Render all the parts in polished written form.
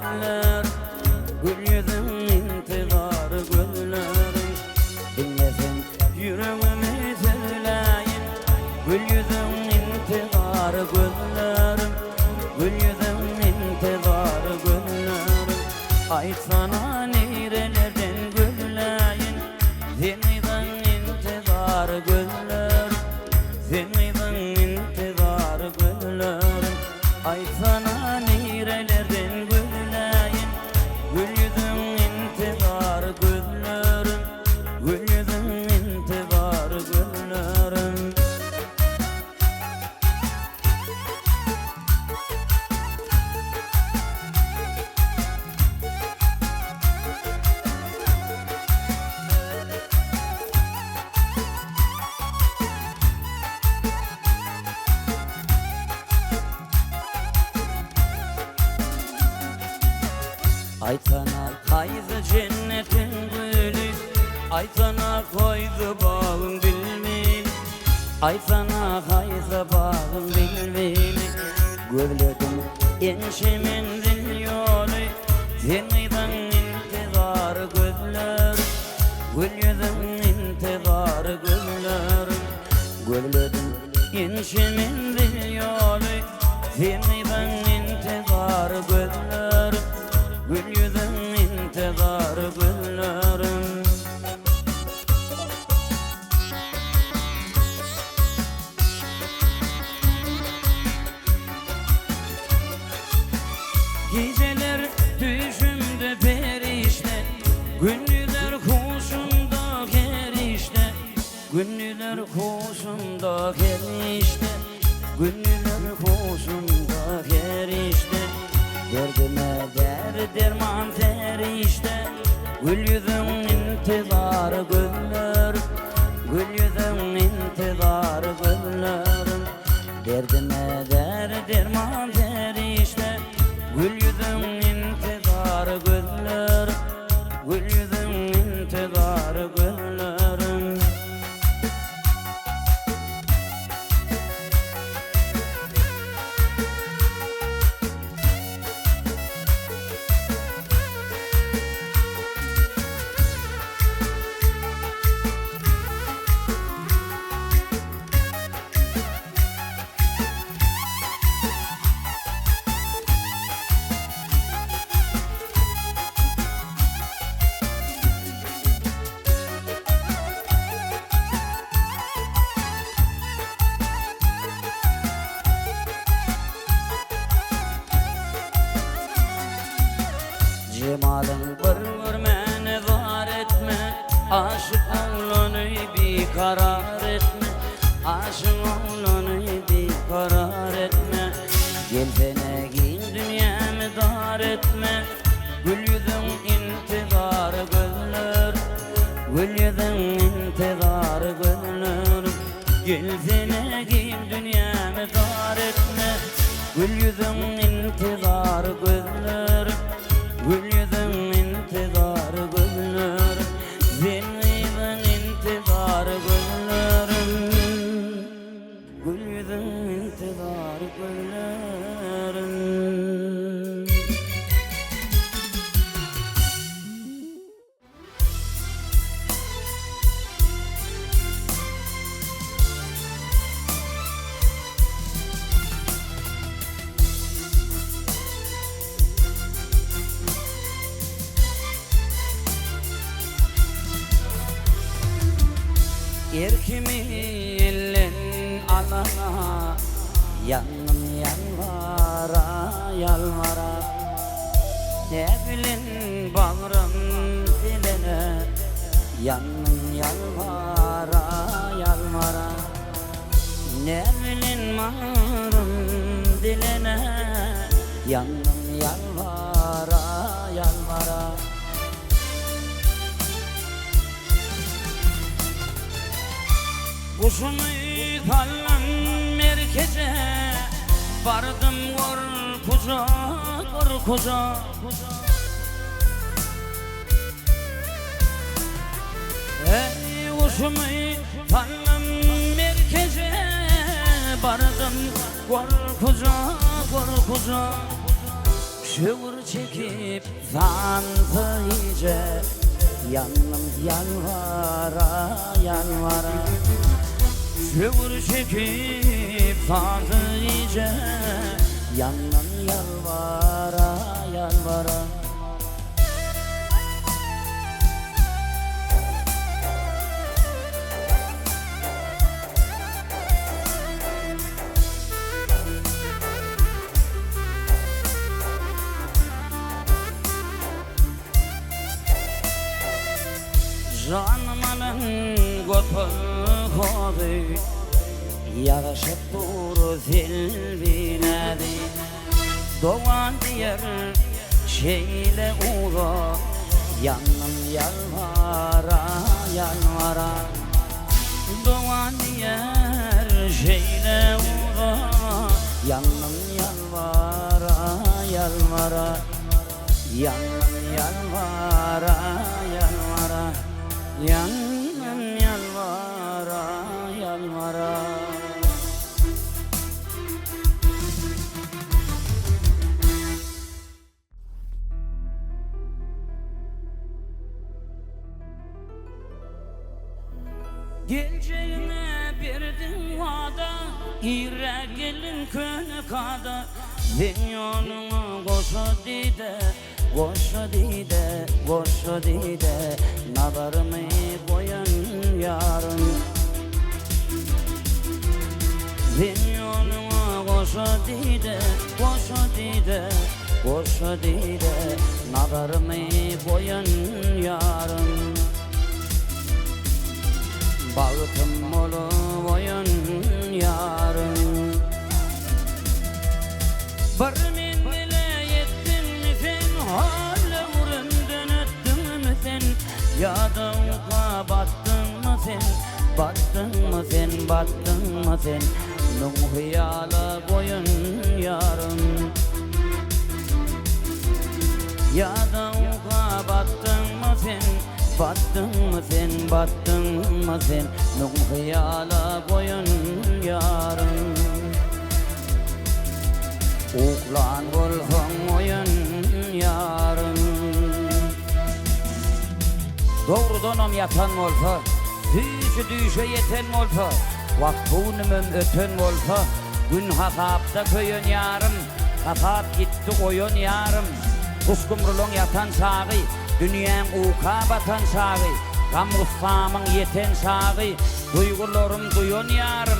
güller, gül yüzün intizarı güllerin. Dinlesin yüreğimi söyleyin, gül yüzün intizarı güllerin, gül yüzün intizarı güllerin. Ay sana nerelerden gülleyin, seniden intizarı güllerin, seniden intizarı güllerin. Ay sana nerelerden gülleyin, gül yüzün intizarı güllerin, gül yüzün intizarı güllerin. Ay sana kaydı cennetin gülü, ay sana koydu bağın bilmini, ay sana kaydı bağın bilmini. Gülledim enşimin dil yolu, seniden intizarı güller, gül yüzün intizarı güller. Gülledim enşimin dil yolu, seniden intizarı güller, gül yüzün intizarı güllerin. Geceler düşümde perişte, gündüzler huşumda kerişte, gündüzler huşumda kerişte, gündüzler huşumda kerişte. Derdime derman terişte, gül yüzün intizarı güller, gül yüzün intizarı güllerin. Derdime derman terişte, gül yüzün intizarı güller, gül yüzün intizarı güllerin. Cemalın bir mene var etme, aşık oğlanı bir karar etme, aşık oğlanı bir karar etme. Gelsene gin dünyamı dar etme, gül yüzün intizarı güller, gül yüzün intizarı güller. Gelsene gin dünyamı dar etme, gül yüzün intizarı güller, gül yüzün intizarı güller, seniden intizarı güllerin, gül yüzün intizarı güllerin. Erkimi ellen alana, yanım yalvara yalvara. Ne bilin bağrım dilene, yanım yalvara yalvara. Ne bilin bağrım dilene, yanım yalvara yalvara. Kuşumu tallan merkeze, vardım korkuca korkuca. Ey kuşumu tallan merkeze, vardım korkuca korkuca. Çığır çekip zandı iyice, yanım yalvara yalvara. Çığır çekip zandı iyice, yanım yalvara yalvara. Canımın götür kodu, yaraşıp dur zilvinedi. Doğan diyer şeyle uğra, yanım yalvara yalvara. Doğan diyer şeyle uğra, yanım yalvara yalvara. Yanım yalvara yalvara. Yanım yalvara yalvara. Geleceğine birdin vada, İre gelin könü kada. Ben yolunu koşu dide, koşu dide, koşu dide. Nadarımı koyun yarın. Ben yolunu koşu dide, koşu dide, koşu dide. Nadarımı koyun yarın. Bağıtım olu oyun yarın. Bir min bile yettin mi sen, hala vurumdan öttün mü sen? Ya da uka battın mı sen, battın mı sen, battın mı sen? Nun hıyala koyun yarın. Ya da uka battın mı sen, battın mı sen, battın mı sen? Nun hıyala koyun yarın. Uklan bulsun oyun yarın. Doğrudan yatan olsa, düşe yeten olsa, vaktunumum öten olsa, gün hakapta köyün yarım, hakap gitti oyun yarım. Kuskumrulun yatan sağı, dünyanın uka batan sağı, gam ustamın yeten sağı, duygularım duyun yarım,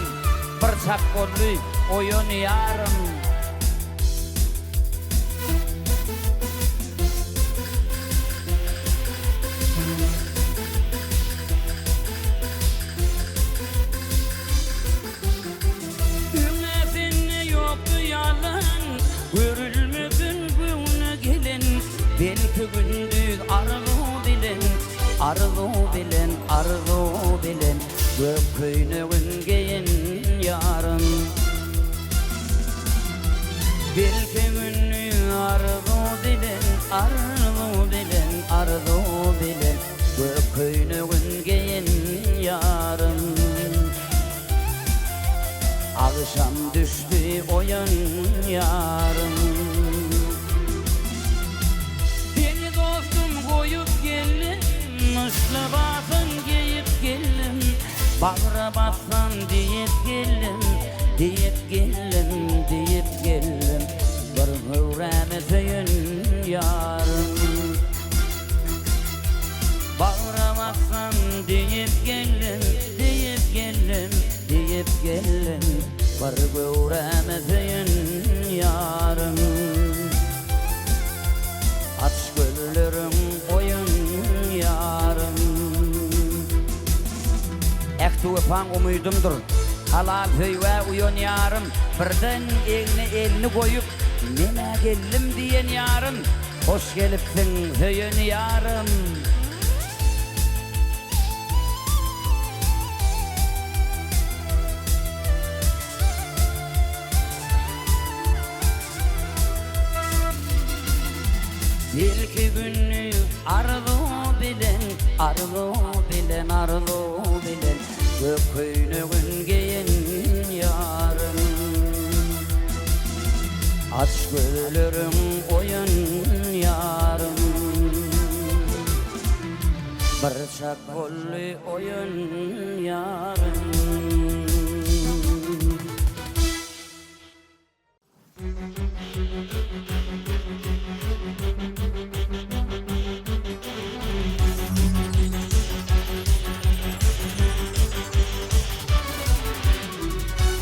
bir çakkollu oyun yarım. Belki gündüz arzu bilin, arzu bilin, arzu bilin. Gökköyüne gün giyin yarın. Belki gündüz arzu bilin, arzu bilin, arzu bilin. Gökköyüne gün giyin yarın. Akşam düştü oyun yarın. Mıslı basın giyip geldim, bağıra bassan deyip geldim, deyip geldim, deyip geldim. Bir hürreme söyün yarın. Bağıra bassan deyip geldim, deyip geldim, deyip geldim. Bir hürreme söyün yarın. Aç göllerim oyun yarın. Ektu öpan umudumdur, halal höyve uyun yarım. Birden elini koyup neme geldim diyen yarım. Hoş gelipsin höyün yarım. Belki günü arzu bilen, arzu bilen, arzu bilen. Gökköyüne gün giyin yarın. Aç gülürüm oyun yarım Barçak golli oyun yarım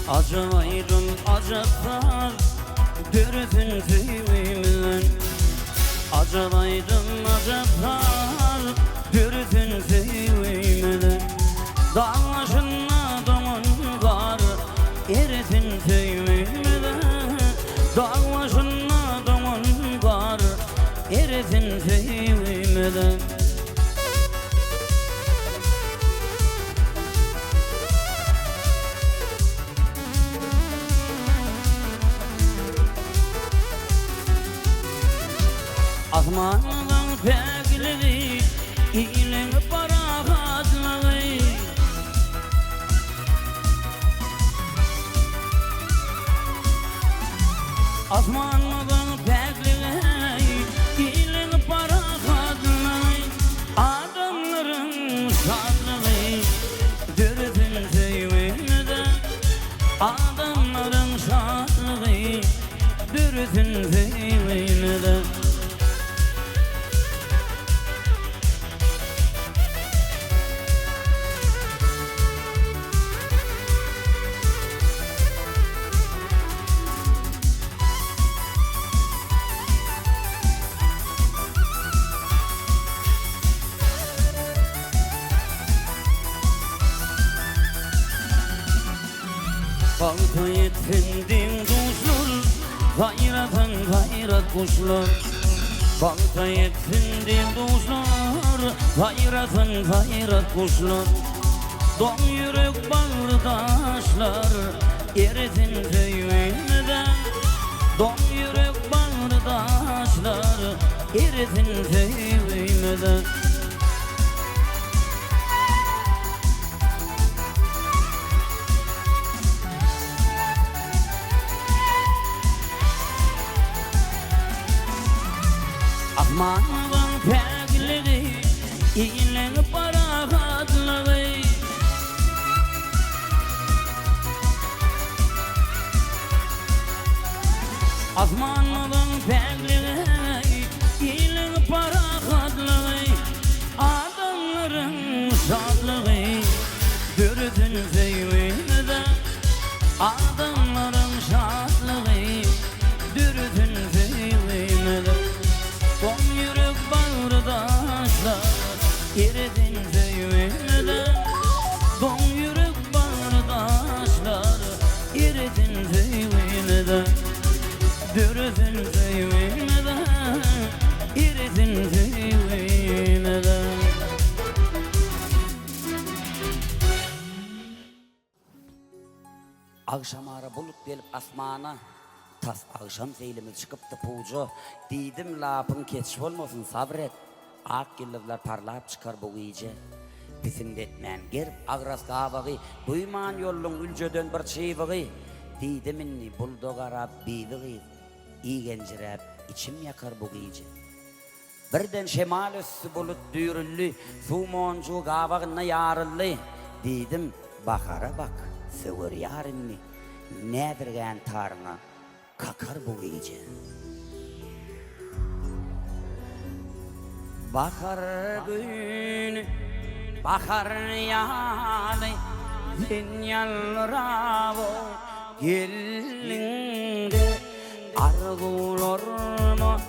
Acımaydım acıklar Dürüzün tüyümden Acımaydım acıklar Dürüzün tüyümden Dağlaşın adamın karı Erisin tüyümden Dağlaşın adamın karı Erisin tüyümden Azmandan pekleri, iyiliğin parahatları Azmandan pekleri, iyiliğin parahatları Adamların şadlığı, dürüzün sevimde Adamların şadlığı, dürüzün sevimde Balta yetsindim kuşlar Gayratın gayrat kuşlar Balta yetsindim kuşlar Gayratın gayrat kuşlar Don yürek bağırdaşlar Erisin tüyümden Don yürek bağırdaşlar Erisin tüyümden Azmandan pekleri, iyiliğin parahatları Azmandan pekleri, iyiliğin parahatları Adamların şadlığı, dürüzün sevimde Adamların şadlığı, dürüzün sevimde Son yürek bağırdaşlar Eridin sevimden Son yürek bağırdaşlar Eridin sevimden Dürüzün sevimden Eridin sevimden Akşam ara bulut gelip asmana Tas akşam seylimiz çıkıptı pucu Didim lapın keçiş olmasın sabret Ak yıldızlar parlap çıkar bu iyice Bizim detmen gerip ağras kabağı Duyman yollun ülcöden bir çiğvığı Didim inni buldog arab biviği İğencirep içim yakar bu iyice Birden şemal üssü bulut düğrüllü Sumoncu kabağına yarıllı Didim bakara bak Sıvır yarınlı Nedirgen tarına Kakar bu gece Bakar gün Bakar yani Zinyalravo Gelinde Argulorma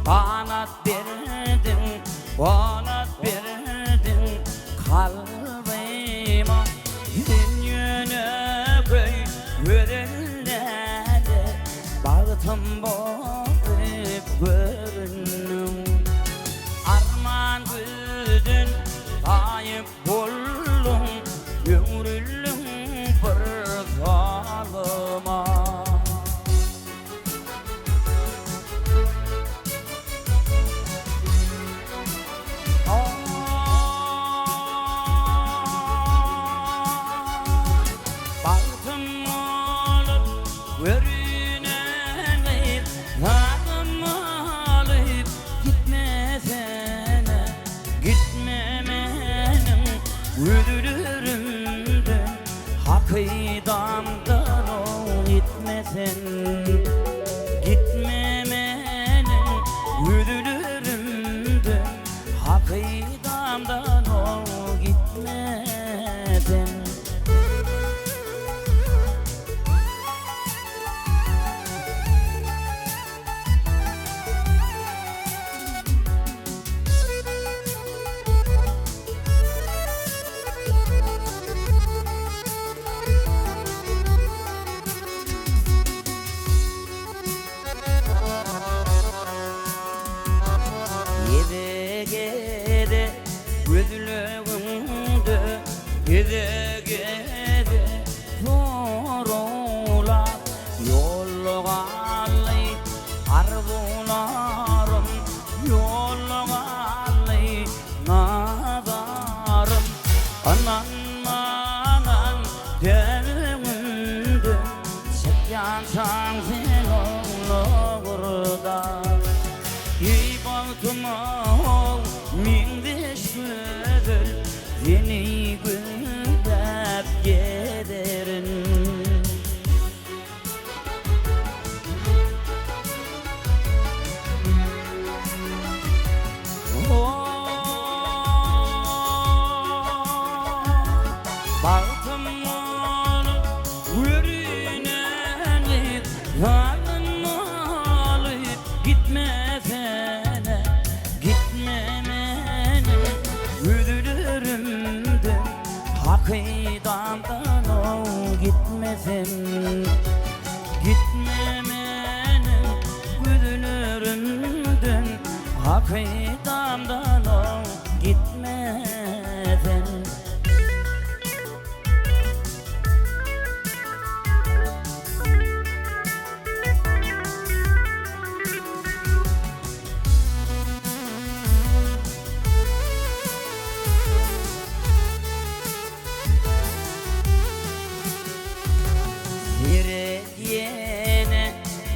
Banat verdin Banat verdin Kalbime Zinyene köy Verenlerde Bağıtım boğup görünüm Arman güldün Ayıp buldum Yürüllüm bir zalıma Gede gede gözlüğümde gede gede sorula yolluğa alay arzularım yolluğa alay nazarım ananmanan devrimde çekyansan sen olurda ey baltıma minde şöyle yeni gündep giderin baltım olup yürüneni yalın olup gitmesene gitmemeni üzülürümdü hakidamdan o gitmesin gitmemeni üzülürümdü hakidamdan o gitmesin. Yine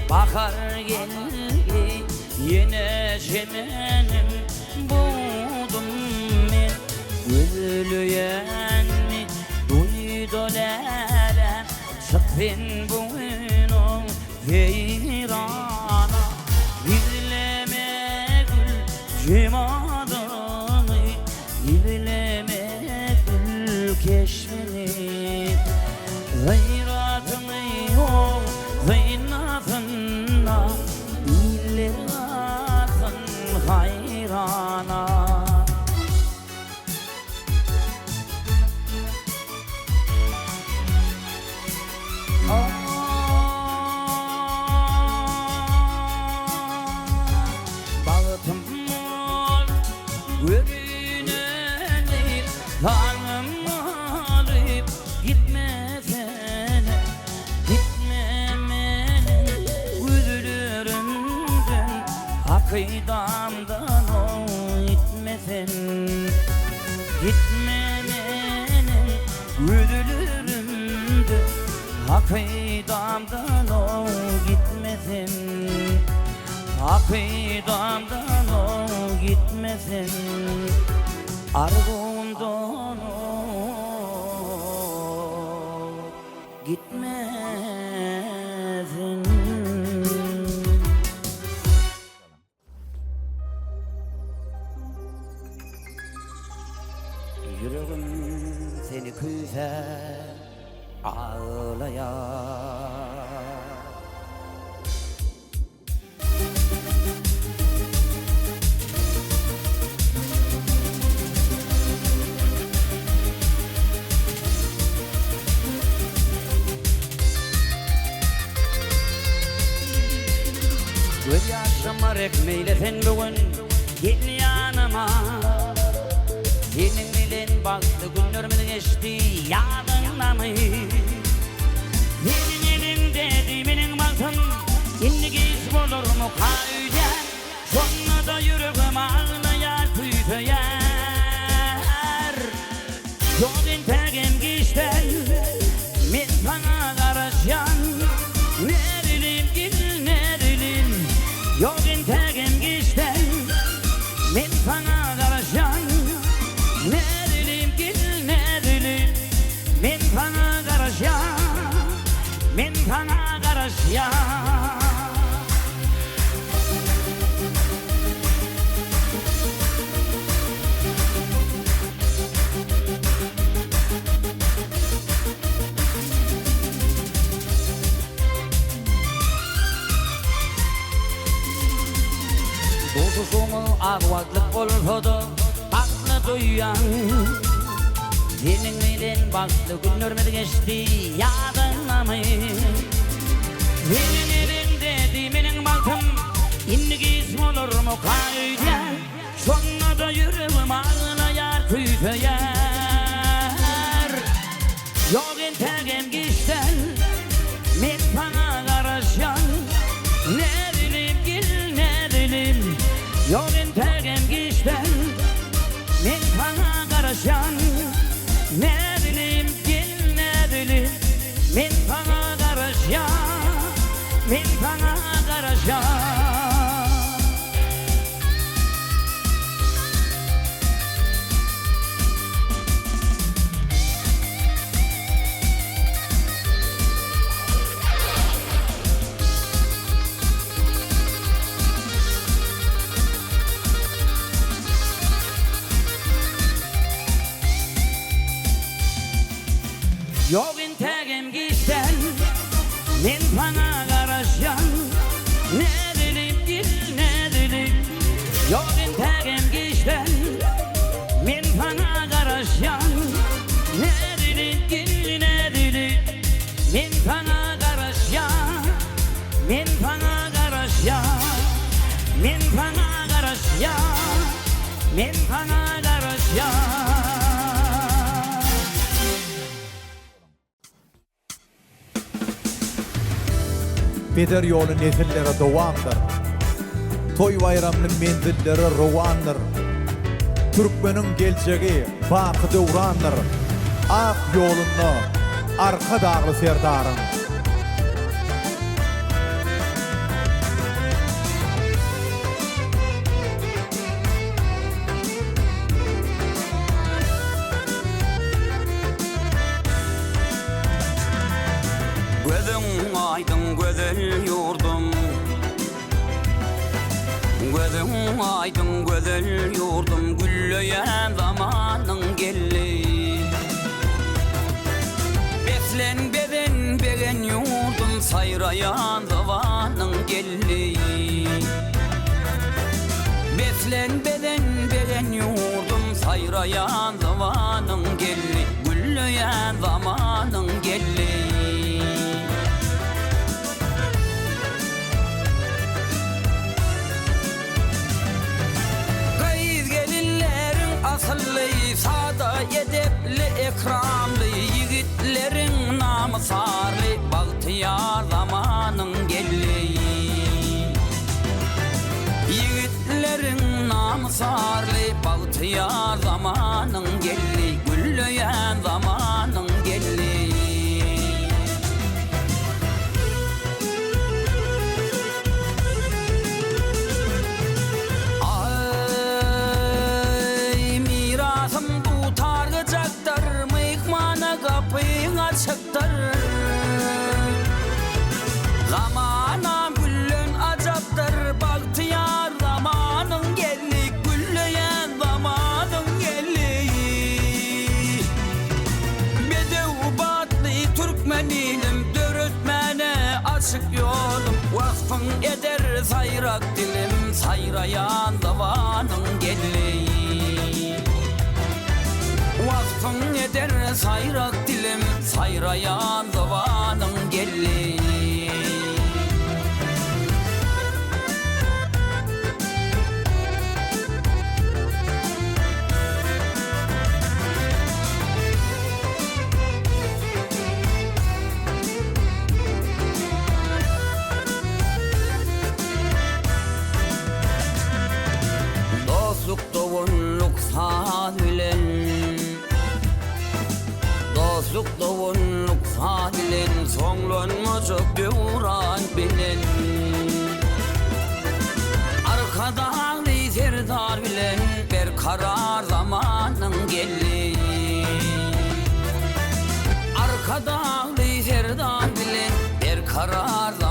bakar geldi yine çemenim buldum ben üzülüyenni duydolere çıkın bugünün feyrana izleme gül cimadını izleme gül keşfini gayratını yok zaynatına illatın hayrana bağıtım ol görüneni tanım alıp gitmesene gitmemeni üzülürümdün hakidamdan o gitmesin gitmemeni üzülürümdün hakidamdan o gitmesin hakidamdan o gitmesin argumdan o gitmesin. Yüreğim seni küse ağlayar göz yaşıma rekmeylesen bugün gel yanıma senin bilen baktı günlerimiz geçti yadına mı senin elinde diminin baktım şimdi geç olur mu kayda sonra da yüreğim ağlayar tüyter yolun tegim geçten men sana karışan nerelim gel nerelim yolun tegim geçten men sana karışan nerelim gel nerelim men sana karışan men sana karışan Dostumu ağvaklık oldu aklı duyan senin bilen baktı günlerimiz geçti yadına mı senin elinde diminin baktım şimdi giz olur mu kayda Sonra da yüreğim ağlayar tüytüyer. Yok integem gişten men sana karışan. Ne dilim gil ne dilim. Yok integem gişten men sana karışan. Ne dilim gil ne dilim. Men sana karışan. Men sana karışan. Yok integem gişten men sana karışan. Ne dilim gil ne dilim. Yok integem gişten men sana karışan. Ne dilim gil ne dilim. Men sana karışan. Men sana karışan. Men sana karışan. Men sana karışan. Beder yolu nesillere dowamdır. Toy bayramının menzilleri rowandır. Türkmenin geljegi baky döwrandyr. Ak yolunda arka dağlı serdarın. Gözüm aydın güzel yurdum. Gözüm aydın güzel yurdum. Gülleyen zamanın geldi. Beslen beden begen yurdum. Sayrayan zamanın geldi. Beslen beden begen yurdum. Sayrayan zamanın geldi. Gülleyen zamanın geldi. Asıllı, sada, edepli, ekramlı yigitlerin namı sarlı. Bahtiyar zamanın geldi. Yigitlerin namı sarlı. Bahtiyar zamanın geldi. Gülleyen zamanın geldi. Açıktır. Zamana güllen acaptır. Bahtiyar zamanın geldi. Gülleyen zamanın geldi. Bedev batlı Türkmeninim. Dörütmene açık yolum. Vakfın eder sayrak dilim. Sayrayan zamanın geldi. Vakfın eder sayrak dilim. Sayrayan zamanın geldi. Dostluk doğunluk sahilen. Dostluk doğunluk sahilen. Sonlanmacak devran bilen. Arkadan serdar bilen. Bir karar zamanın geldi. Arkadan serdar bilen. Bir karar zamanın